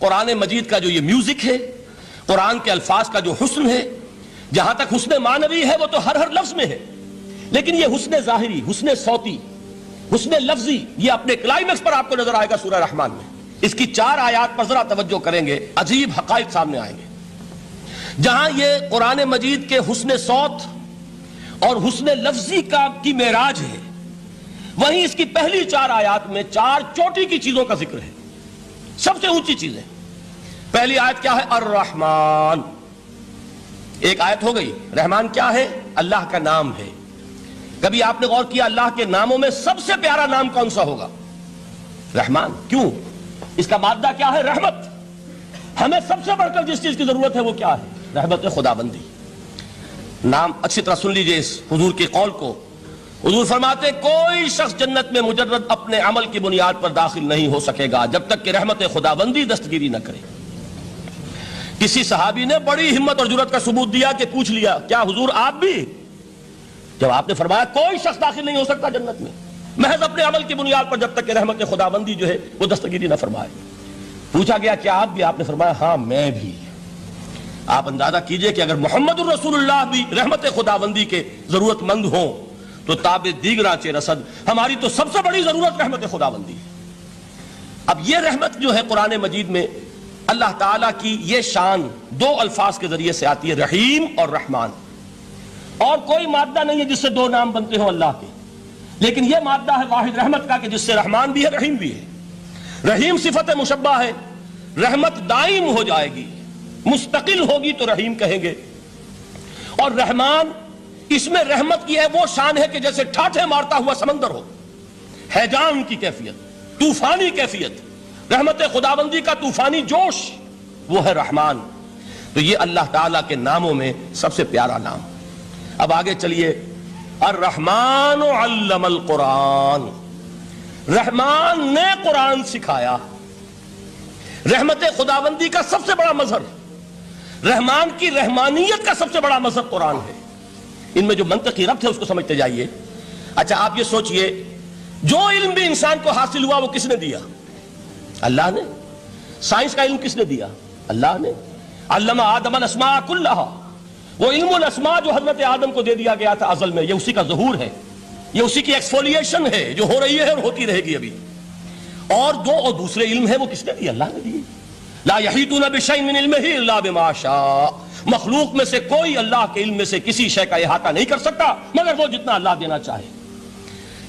قرآن مجید کا جو یہ میوزک ہے، قرآن کے الفاظ کا جو حسن ہے، جہاں تک حسن معنوی ہے وہ تو ہر لفظ میں ہے، لیکن یہ حسن ظاہری، حسن صوتی، حسن لفظی، یہ اپنے کلائمیکس پر آپ کو نظر آئے گا سورہ رحمان میں۔ اس کی 4 آیات پر ذرا توجہ کریں گے، عجیب حقائق سامنے آئیں گے۔ جہاں یہ قرآن مجید کے حسن صوت اور حسن لفظی کی معراج ہے، وہیں اس کی پہلی 4 آیات میں 4 چوٹی کی چیزوں کا ذکر ہے، سب سے اونچی چیزیں۔ پہلی آیت کیا ہے؟ الرحمن۔ ایک آیت ہو گئی۔ رحمان کیا ہے؟ اللہ کا نام ہے۔ کبھی آپ نے غور کیا اللہ کے ناموں میں سب سے پیارا نام کون سا ہوگا؟ رحمان۔ کیوں؟ اس کا مادہ کیا ہے؟ رحمت۔ ہمیں سب سے بڑھ کر جس چیز کی ضرورت ہے وہ کیا ہے؟ رحمت خداوندی۔ نام اچھی طرح سن لیجئے اس حضور کے قول کو۔ حضور فرماتے کوئی شخص جنت میں مجرد اپنے عمل کی بنیاد پر داخل نہیں ہو سکے گا جب تک کہ رحمت خداوندی دستگیری نہ کرے۔ کسی صحابی نے بڑی ہمت اور جرأت کا ثبوت دیا کہ پوچھ لیا کیا حضور آپ بھی؟ جب آپ نے فرمایا کوئی شخص داخل نہیں ہو سکتا جنت میں محض اپنے عمل کی بنیاد پر جب تک کہ رحمت خداوندی جو ہے وہ دستگیری نہ فرمائے۔ پوچھا گیا کیا آپ بھی؟ آپ نے فرمایا ہاں میں بھی۔ آپ اندازہ کیجئے کہ اگر محمد الرسول اللہ بھی رحمت خداوندی کے ضرورت مند ہوں تو تاب دیگراں رسد ہماری تو سب سے بڑی ضرورت رحمت خداوندی ہے۔ اب یہ رحمت جو ہے قرآن مجید میں اللہ تعالیٰ کی یہ شان 2 الفاظ کے ذریعے سے آتی ہے، رحیم اور رحمان۔ اور کوئی مادہ نہیں ہے جس سے 2 نام بنتے ہوں اللہ کے، لیکن یہ مادہ ہے واحد رحمت کا کہ جس سے رحمان بھی ہے رحیم بھی ہے۔ رحیم صفت مشبہ ہے، رحمت دائم ہو جائے گی، مستقل ہوگی تو رحیم کہیں گے۔ اور رحمان، اس میں رحمت کی ہے وہ شان ہے کہ جیسے ٹھاٹھے مارتا ہوا سمندر ہو، ہیجان کی کیفیت، طوفانی کیفیت، رحمت خداوندی کا طوفانی جوش، وہ ہے رحمان۔ تو یہ اللہ تعالیٰ کے ناموں میں سب سے پیارا نام۔ اب آگے چلیے، الرحمن علم القرآن، رحمان نے قرآن سکھایا۔ رحمت خداوندی کا سب سے بڑا مظہر، رحمان کی رحمانیت کا سب سے بڑا مظہر قرآن ہے۔ ان میں جو منطقی ربط ہے اس کو سمجھتے جائیے۔ اچھا آپ یہ سوچئے، جو علم بھی انسان کو حاصل ہوا وہ کس نے دیا؟ اللہ نے۔ سائنس کا علم کس نے دیا؟ اللہ نے۔ علم آدم الاسماء کلہا، وہ علم الاسماء جو حضرت آدم کو دے دیا گیا تھا ازل میں، یہ اسی کا ظہور ہے، یہ اسی کی ایکسفولیشن ہے جو ہو رہی ہے اور ہوتی رہے گی ابھی۔ اور دوسرے علم ہے وہ کس نے دیے؟ اللہ نے دیے۔ لا یحیطون بشیء من علمہ الا بما شاء، مخلوق میں سے کوئی اللہ کے علم میں سے کسی شے کا احاطہ نہیں کر سکتا مگر وہ جتنا اللہ دینا چاہے۔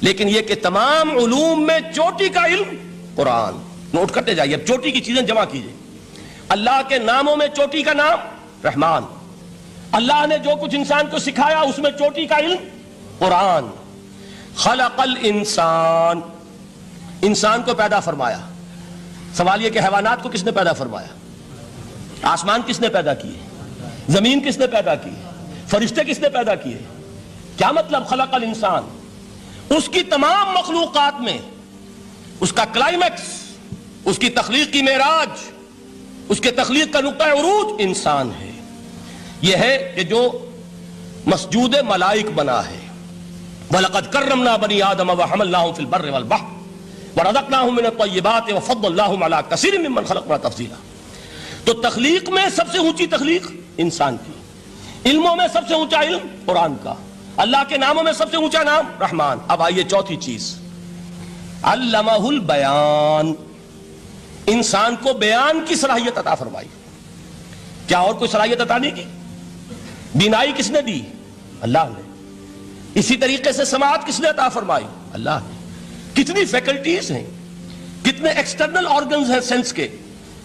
لیکن یہ کہ تمام علوم میں چوٹی کا علم قرآن۔ نوٹ کرتے جائیے، اب چوٹی کی چیزیں جمع کیجئے۔ اللہ کے ناموں میں چوٹی کا نام رحمان، اللہ نے جو کچھ انسان کو سکھایا اس میں چوٹی کا علم قرآن۔ خلق الانسان، انسان کو پیدا فرمایا۔ سوال یہ کہ حیوانات کو کس نے پیدا فرمایا؟ آسمان کس نے پیدا کیے؟ زمین کس نے پیدا کی؟ فرشتے کس نے پیدا کیے؟ کیا مطلب خلق الانسان؟ اس کی تمام مخلوقات میں اس کا کلائمیکس، اس کی تخلیق کی معراج، اس کے تخلیق کا نقطہ عروج انسان ہے۔ یہ ہے کہ جو مسجود ملائک بنا ہے۔ وَلَقَدْ كَرَّمْنَا بَنِي آدَمَ وَحَمَلْنَاهُمْ فِي الْبَرِّ وَالْبَحْرِ وَرَزَقْنَاهُمْ مِنَ الطَّيِّبَاتِ وَفَضَّلْنَاهُمْ عَلَىٰ كَثِيرٍ مِّمَّنْ خَلَقْنَا تَفْضِيلًا۔ تو تخلیق میں سب سے اونچی تخلیق انسان کی، علموں میں سب سے اونچا علم قرآن کا، اللہ کے ناموں میں سب سے اونچا نام رحمان۔ اب آئیے چوتھی چیز، علمہ البیان، انسان کو بیان کی صلاحیت عطا فرمائی۔ کیا اور کوئی صلاحیت عطا نہیں کی؟ بینائی کس نے دی؟ اللہ نے۔ اسی طریقے سے سماعت کس نے عطا فرمائی؟ اللہ نے۔ کتنی فیکلٹیز ہیں، کتنے ایکسٹرنل آرگنز ہیں سینس کے،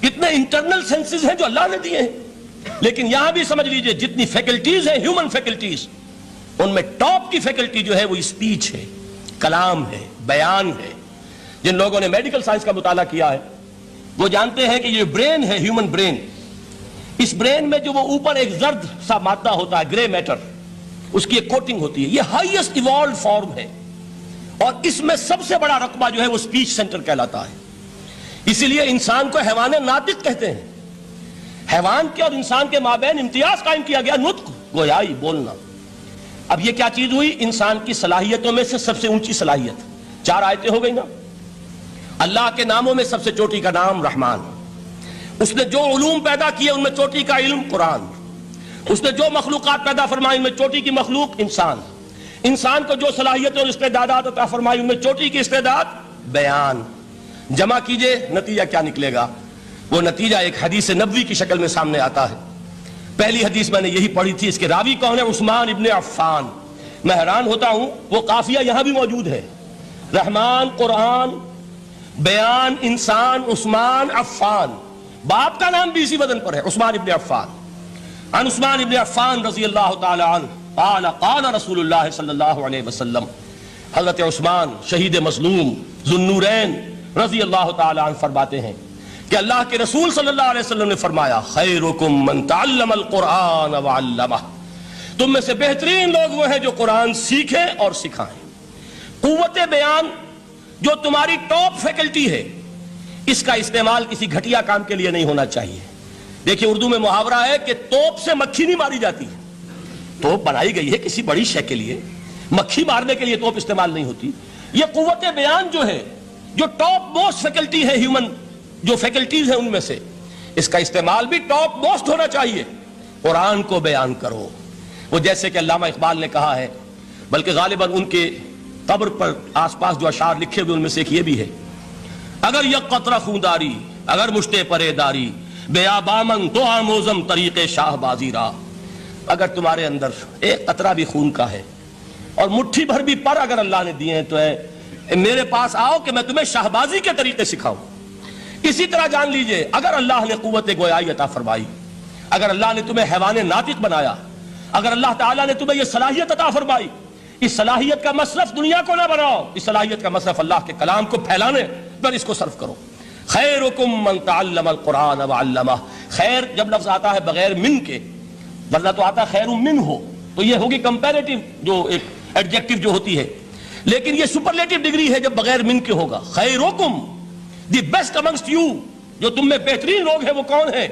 کتنے انٹرنل سینسز ہیں جو اللہ نے دیے ہیں۔ لیکن یہاں بھی سمجھ لیجئے جتنی فیکلٹیز ہیں ہیومن فیکلٹیز، ان میں ٹاپ کی فیکلٹی جو ہے وہ اسپیچ ہے، کلام ہے، بیان ہے۔ جن لوگوں نے میڈیکل سائنس کا مطالعہ کیا ہے وہ جانتے ہیں کہ یہ برین ہے، ہیومن برین، اس برین میں جو وہ اوپر ایک زرد سا مادہ ہوتا ہے، گرے میٹر، اس کی ایک کوٹنگ ہوتی ہے، یہ ہائیسٹ ایوالوڈ فارم ہے، اور اس میں سب سے بڑا رقبہ جو ہے وہ اسپیچ سینٹر کہلاتا ہے۔ اسی لیے انسان کو حیوان ناطق کہتے ہیں۔ حیوان کے اور انسان کے مابین امتیاز قائم کیا گیا، نطق، گویائی، بولنا۔ اب یہ کیا چیز ہوئی؟ انسان کی صلاحیتوں میں سے سب سے اونچی صلاحیت۔ 4 آیتیں ہو گئی نا۔ اللہ کے ناموں میں سب سے چوٹی کا نام رحمان، اس نے جو علوم پیدا کیے ان میں چوٹی کا علم قرآن، اس نے جو مخلوقات پیدا فرمائی ان میں چوٹی کی مخلوق انسان، انسان کو جو صلاحیتیں اور استعدادات عطا فرمائی ان میں چوٹی کی استعداد بیان۔ جمع کیجئے نتیجہ کیا نکلے گا؟ وہ نتیجہ ایک حدیث نبوی کی شکل میں سامنے آتا ہے۔ پہلی حدیث میں نے یہی پڑھی تھی، اس کے راوی کون ہے؟ عثمان ابن عفان۔ میں حیران ہوتا ہوں وہ قافیہ یہاں بھی موجود ہے، رحمان، قرآن، بیان، انسان، عثمان، عفان، باپ کا نام بھی اسی وزن پر ہے، عثمان ابن عفان۔ عن عثمان ابن عفان رضی اللہ تعالی عنہ قال قال رسول اللہ صلی اللہ علیہ وسلم، حضرت عثمان شہید مظلوم ذو النورین رضی اللہ تعالی عنہ فرماتے ہیں کہ اللہ کے رسول صلی اللہ علیہ وسلم نے فرمایا خیرکم من تعلم القرآن وعلمہ، تم میں سے بہترین لوگ وہ ہیں جو قرآن سیکھیں اور سکھائیں۔ قوت بیان جو تمہاری ٹاپ فیکلٹی ہے، اس کا استعمال کسی گھٹیا کام کے لیے نہیں ہونا چاہیے۔ دیکھیں اردو میں محاورہ ہے کہ توپ سے مکھی نہیں ماری جاتی، توپ بنائی گئی ہے کسی بڑی شے کے لیے، مکھی مارنے کے لیے توپ استعمال نہیں ہوتی۔ یہ قوت بیان جو ہے، جو ٹاپ موسٹ فیکلٹی ہے ہیومن جو فیکلٹیز ہیں ان میں سے، اس کا استعمال بھی ٹاپ موسٹ ہونا چاہیے۔ قرآن کو بیان کرو، وہ جیسے کہ علامہ اقبال نے کہا ہے، بلکہ غالباً ان کے قبر پر آس پاس جو اشعار لکھے ہوئے ان میں سے ایک یہ بھی ہے، اگر یک قطرہ خونداری اگر مشتے پرے داری بیابامن تو آموزم طریق شاہ بازی را، اگر تمہارے اندر ایک قطرہ بھی خون کا ہے اور مٹھی بھر بھی پر اگر اللہ نے دیے ہیں تو میرے پاس آؤ کہ میں تمہیں شاہبازی کے طریقے سکھاؤں۔ اسی طرح جان لیجئے اگر اللہ نے قوت گویائی عطا فرمائی، اگر اللہ نے تمہیں حیوان ناطق بنایا، اگر اللہ تعالیٰ نے تمہیں یہ صلاحیت عطا فرمائی، اس صلاحیت کا مصرف دنیا کو نہ بناؤ، اس صلاحیت کا مصرف اللہ کے کلام کو پھیلانے پر اس کو صرف کرو۔ خیرکم من تعلم القرآن وعلمہ، خیر جب لفظ آتا ہے بغیر من کے، ورنہ تو آتا خیر من ہو تو یہ ہوگی کمپیریٹیو جو ایک ایڈجیکٹو جو ہوتی ہے، لیکن یہ سپرلیٹو ڈگری ہے جب بغیر من کے ہوگا۔ خیرکم، دی بیسٹ امنگسٹ یو، جو تم میں بہترین لوگ ہیں وہ کون ہیں؟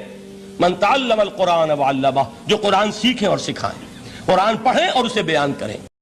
من تعلم القرآن وعلمہ، جو قرآن سیکھیں اور سکھائیں، قرآن پڑھیں اور اسے بیان کریں۔